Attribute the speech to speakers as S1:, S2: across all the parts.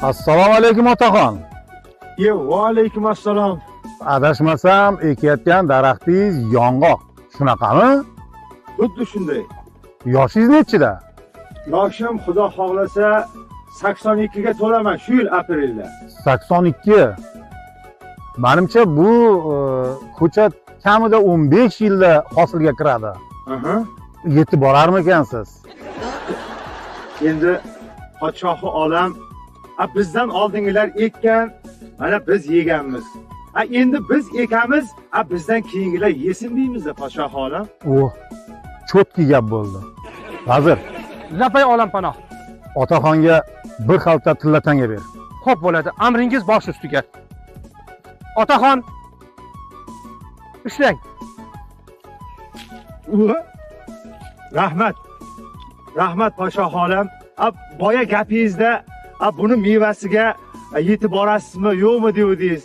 S1: Assalomu alaykum otaxon.
S2: Va alaykum assalom.
S1: Adashmasam, ekayotgan daraxtingiz yong'oq. Shunaqami?
S2: Xuddi shunday.
S1: Yoshingiz nechida?
S2: Yoshim xudo xohlasa 82 ga to'laman shu yil aprelda.
S1: 82. Menimcha bu ko'chat kamida 15 yilda hosilga kiradi. Yetib borarmikansiz?
S2: Endi podshohi olam bizdan oldingilar ekkan, mana biz yeganmiz. Endi biz ekamiz, bizdan keyingilar yesin deymiz-da podshohi olam.
S1: Cho'tki gap bo'ldi. Vazir,
S3: Lapay olam panoh.
S1: otaxonga bir xalta tilla tanga ber.
S3: Xo'p bo'ladi, amringiz bosh ustiga. Otaxon, ushlang.
S2: Rahmat. Rahmat podshohi olam. Boya gapingizda buni mevasiga yetib borasizmi, yo'qmi devdingiz.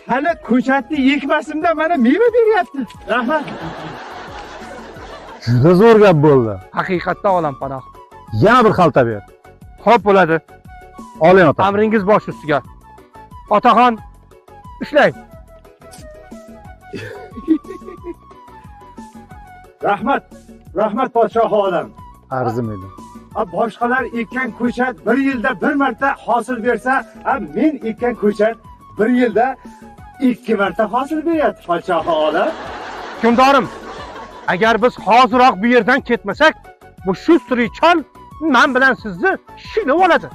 S2: Hali ko'chatni ekmasimda mana meva beryapti. Rahmat.
S1: Juda zo'r gap bo'ldi.
S3: Haqiqatda olam panoh.
S1: Yana bir xalta ber.
S3: Xo'p bo'ladi,
S1: Oling otaxon.
S3: amringiz bosh ustiga. Otaxon, ushlang.
S2: Rahmat. Rahmat podshohi olam.
S1: Arzimaydi.
S2: Boshqalar ekkan ko'chat bir yilda bir marta hosil bersa, men ekkan ko'chat bir yilda 2 marta hosil beryapti podshohi olam.
S3: Hukmdorim, agar biz hoziroq bu yerdan ketmasak, bu shu surichon men bilan sizni shilib oladi.